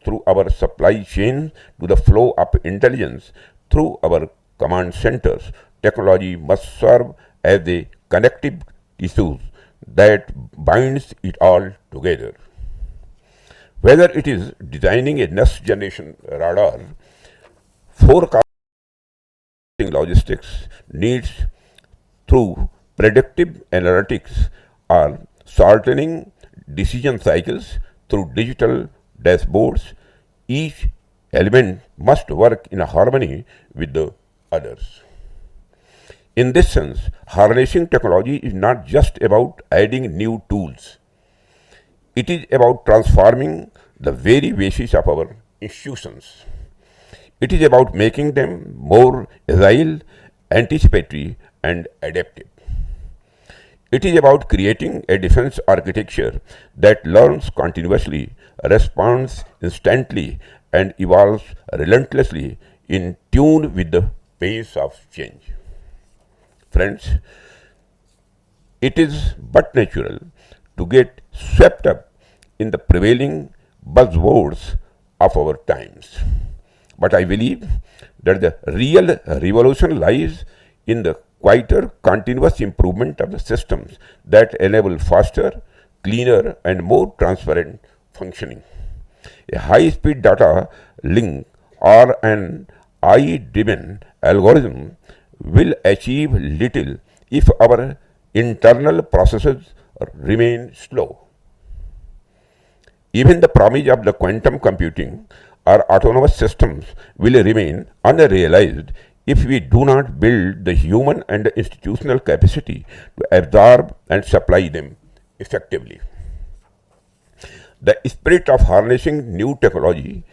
through our supply chain to the flow of intelligence through our command centers. Technology must serve as the connective tissue that binds it all together. Whether it is designing a next generation radar, forecasting logistics needs through predictive analytics, or shortening decision cycles through digital dashboards, each element must work in harmony with the others. In this sense, harnessing technology is not just about adding new tools. It is about transforming the very basis of our institutions. It is about making them more agile, anticipatory, and adaptive. It is about creating a defense architecture that learns continuously, responds instantly, and evolves relentlessly in tune with the pace of change. Friends, it is but natural to get swept up in the prevailing buzzwords of our times. But I believe that the real revolution lies in the quieter, continuous improvement of the systems that enable faster, cleaner, and more transparent functioning. A high-speed data link or an AI-driven algorithm will achieve little if our internal processes remain slow. Even the promise of the quantum computing or autonomous systems will remain unrealized if we do not build the human and institutional capacity to absorb and supply them effectively. The spirit of harnessing new technology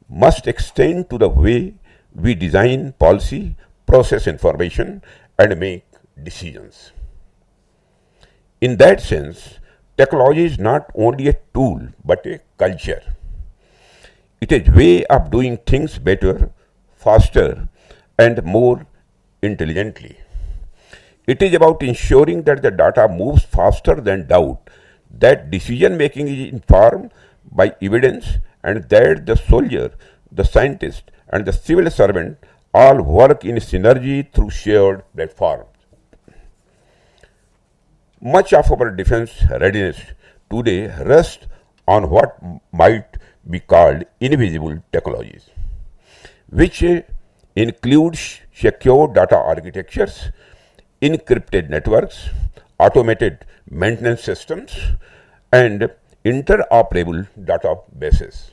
must extend to the way we design policy, process information, and make decisions. In that sense, technology is not only a tool but a culture. It is a way of doing things better, faster, and more intelligently. It is about ensuring that the data moves faster than doubt, that decision making is informed by evidence, and that the soldier, the scientist, and the civil servant all work in synergy through shared platforms. Much of our defense readiness today rests on what might be called invisible technologies, which includes secure data architectures, encrypted networks, automated maintenance systems, and interoperable databases.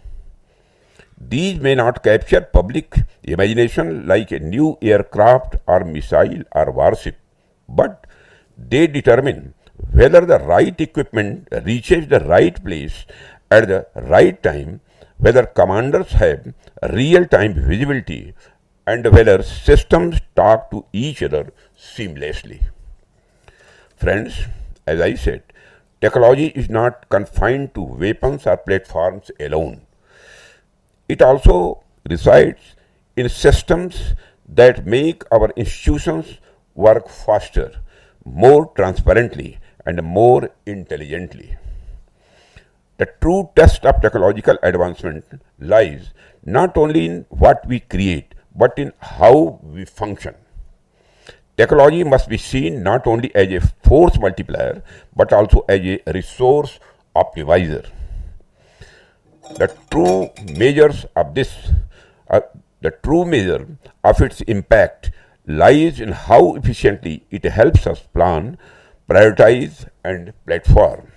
These may not capture public imagination like a new aircraft or missile or warship, but they determine whether the right equipment reaches the right place at the right time, whether commanders have real-time visibility, and whether systems talk to each other seamlessly. Friends, as I said, technology is not confined to weapons or platforms alone. It also resides in systems that make our institutions work faster, more transparently, and more intelligently. The true test of technological advancement lies not only in what we create, but in how we function. Technology must be seen not only as a force multiplier, but also as a resource optimizer. The true measures of this, the true measure of its impact lies in how efficiently it helps us plan, prioritize, and platform.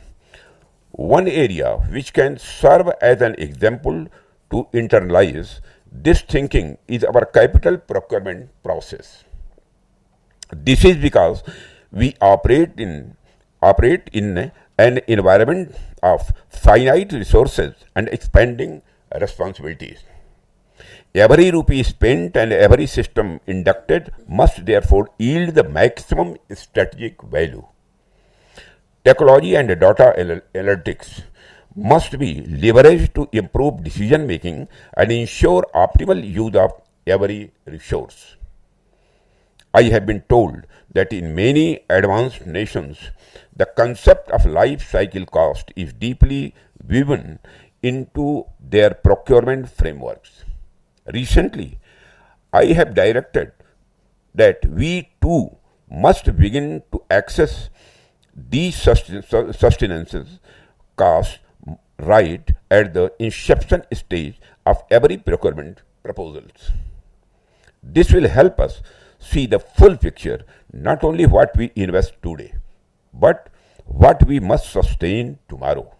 One area which can serve as an example to internalize this thinking is our capital procurement process. This is because we operate in an environment of finite resources and expanding responsibilities. Every rupee spent and every system inducted must therefore yield the maximum strategic value. Technology and data analytics must be leveraged to improve decision making and ensure optimal use of every resource. I have been told that in many advanced nations, the concept of life cycle cost is deeply woven into their procurement frameworks. Recently, I have directed that we too must begin to access these sustenances costs right at the inception stage of every procurement proposals. This will help us see the full picture, not only what we invest today, but what we must sustain tomorrow.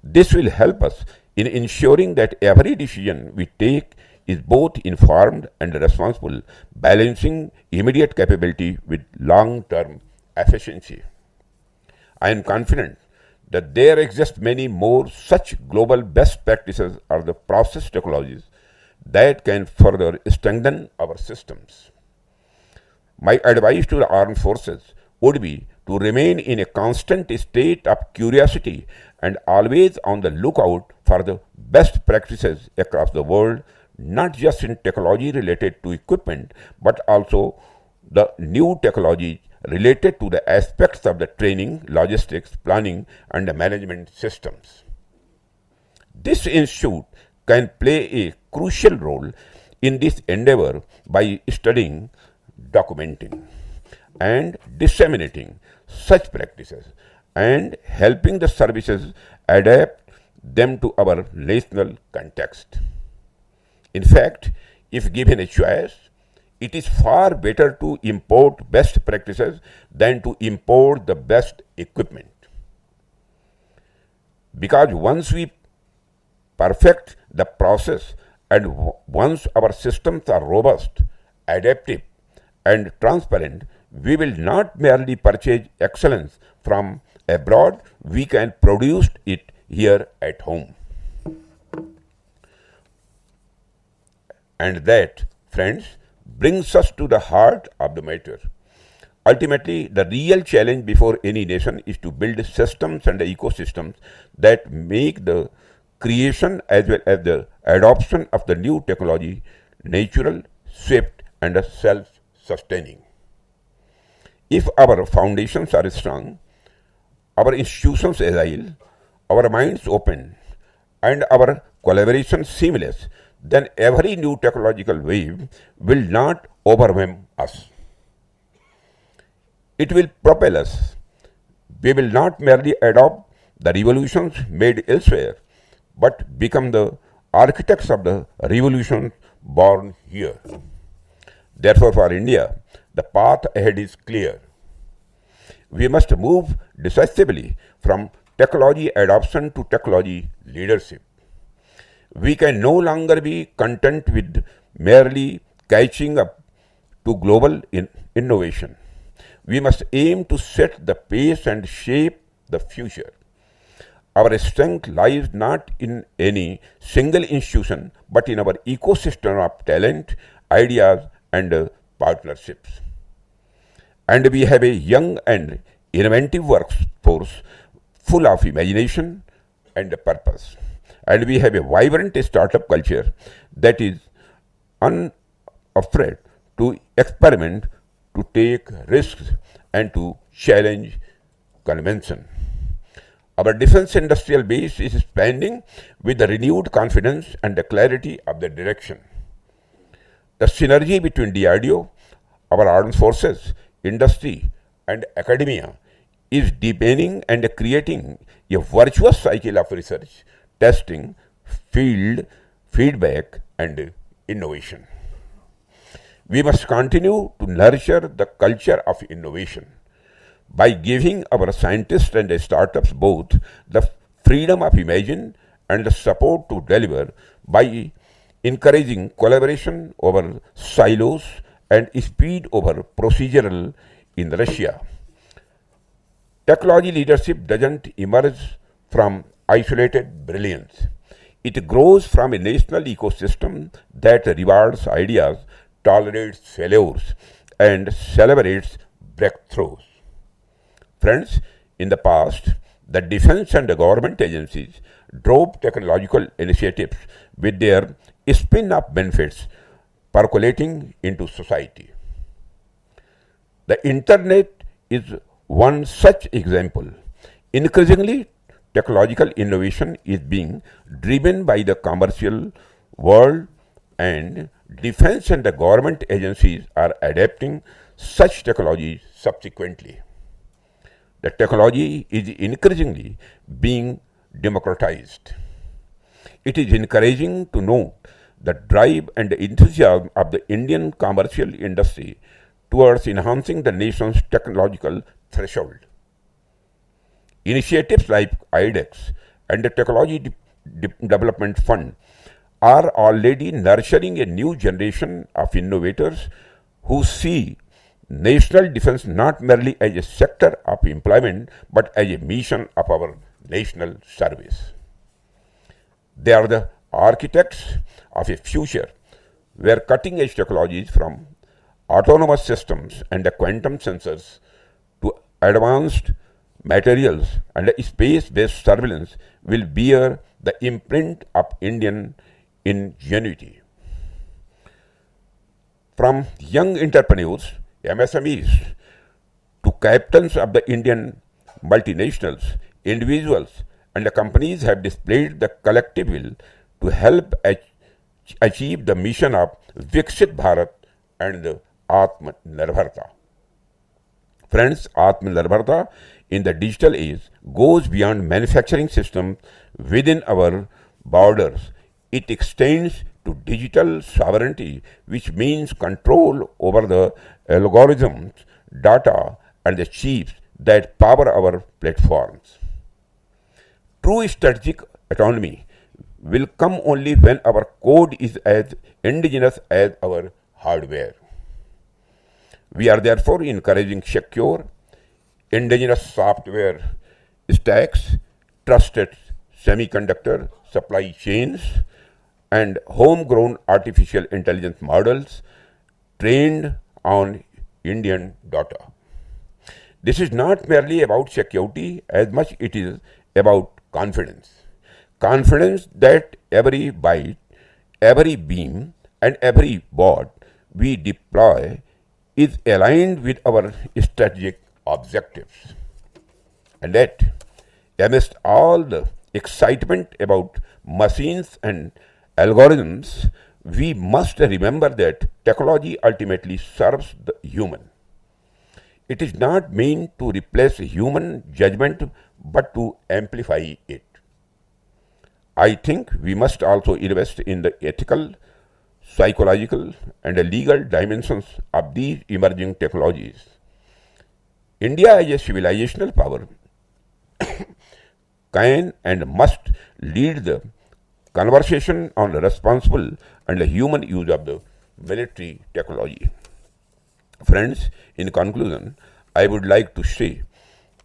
This will help us in ensuring that every decision we take is both informed and responsible, balancing immediate capability with long-term efficiency. I am confident that there exist many more such global best practices or the process technologies that can further strengthen our systems. My advice to the armed forces would be to remain in a constant state of curiosity and always on the lookout for the best practices across the world, not just in technology related to equipment, but also the new technology related to the aspects of the training, logistics, planning, and the management systems. This institute can play a crucial role in this endeavor by studying, documenting, and disseminating such practices and helping the services adapt them to our national context. In fact, if given a choice, it is far better to import best practices than to import the best equipment. Because once we perfect the process and once our systems are robust, adaptive, and transparent, we will not merely purchase excellence from abroad, we can produce it here at home. And that, friends, brings us to the heart of the matter. Ultimately, the real challenge before any nation is to build systems and ecosystems that make the creation as well as the adoption of the new technology natural, swift, and self-sustaining. If our foundations are strong, our institutions agile, our minds open, and our collaboration seamless, then every new technological wave will not overwhelm us. It will propel us. We will not merely adopt the revolutions made elsewhere, but become the architects of the revolutions born here. Therefore, for India, the path ahead is clear. We must move decisively from technology adoption to technology leadership. We can no longer be content with merely catching up to global innovation. We must aim to set the pace and shape the future. Our strength lies not in any single institution, but in our ecosystem of talent, ideas, and partnerships. And we have a young and inventive workforce full of imagination and purpose. And we have a vibrant startup culture that is unafraid to experiment, to take risks, and to challenge convention. Our defense industrial base is expanding with the renewed confidence and the clarity of the direction. The synergy between DRDO, our armed forces, industry, and academia is deepening and creating a virtuous cycle of research, testing, field, feedback, and innovation. We must continue to nurture the culture of innovation by giving our scientists and startups both the freedom of imagine and the support to deliver, by encouraging collaboration over silos and speed over procedural in Russia. Technology leadership doesn't emerge from isolated brilliance. It grows from a national ecosystem that rewards ideas, tolerates failures, and celebrates breakthroughs. Friends, in the past, the defense and the government agencies drove technological initiatives with their spin-off benefits percolating into society. The internet is one such example. Increasingly, technological innovation is being driven by the commercial world, and defense and the government agencies are adapting such technologies subsequently. The technology is increasingly being democratized. It is encouraging to note the drive and enthusiasm of the Indian commercial industry towards enhancing the nation's technological threshold. Initiatives like IDEX and the Technology Development Fund are already nurturing a new generation of innovators who see national defense not merely as a sector of employment but as a mission of our national service. They are the architects of a future where cutting-edge technologies from autonomous systems and the quantum sensors to advanced materials and space-based surveillance will bear the imprint of Indian ingenuity. From young entrepreneurs, MSMEs, to captains of the Indian multinationals, individuals and the companies have displayed the collective will to help achieve the mission of Viksit Bharat and Atmanirbharta. Friends, Atmanirbharta in the digital age goes beyond manufacturing systems within our borders. It extends to digital sovereignty, which means control over the algorithms, data, and the chips that power our platforms. True strategic autonomy will come only when our code is as indigenous as our hardware. We are therefore encouraging secure, indigenous software stacks, trusted semiconductor supply chains, and homegrown artificial intelligence models trained on Indian data. This is not merely about security as much it is about confidence. Confidence that every byte, every beam, and every bot we deploy is aligned with our strategic objectives. And that, amidst all the excitement about machines and algorithms, we must remember that technology ultimately serves the human. It is not meant to replace human judgment but to amplify it. I think we must also invest in the ethical, psychological, and legal dimensions of these emerging technologies. India as a civilizational power can and must lead the conversation on the responsible and the human use of the military technology. Friends, in conclusion, I would like to say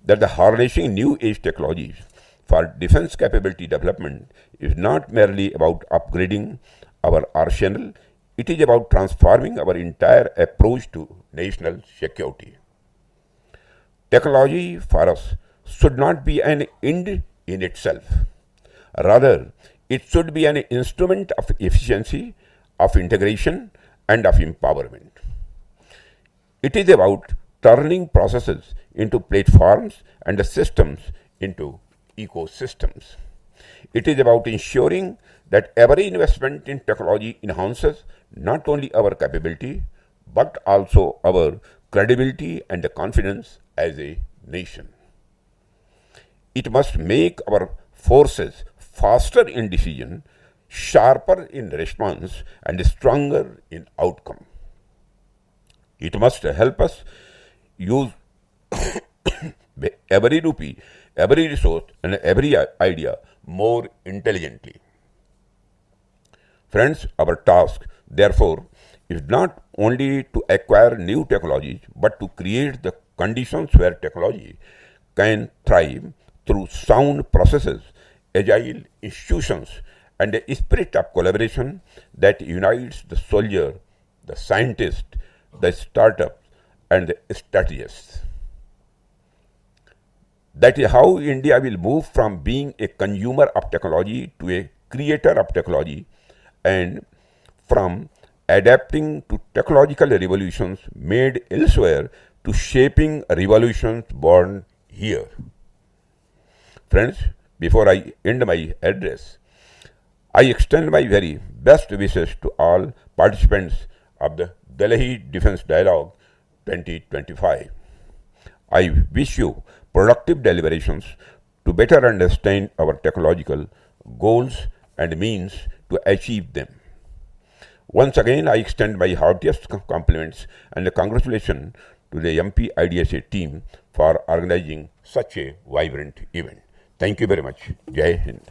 that the harnessing new age technologies for defense capability development is not merely about upgrading our arsenal, it is about transforming our entire approach to national security. Technology for us should not be an end in itself. Rather, it should be an instrument of efficiency, of integration, and of empowerment. It is about turning processes into platforms and the systems into ecosystems. It is about ensuring that every investment in technology enhances not only our capability but also our credibility and the confidence as a nation. It must make our forces faster in decision, sharper in response, and stronger in outcome. It must help us use every rupee, every resource, and every idea more intelligently. Friends, our task, therefore, is not only to acquire new technologies, but to create the conditions where technology can thrive through sound processes, agile institutions, and a spirit of collaboration that unites the soldier, the scientist, the startup, and the strategists. That is how India will move from being a consumer of technology to a creator of technology, and from adapting to technological revolutions made elsewhere to shaping revolutions born here. Friends, before I end my address, I extend my very best wishes to all participants of the Delhi Defense Dialogue 2025. I wish you productive deliberations to better understand our technological goals and means to achieve them. Once again, I extend my heartiest compliments and congratulations to the MP IDSA team for organizing such a vibrant event. Thank you very much. Jai Hind.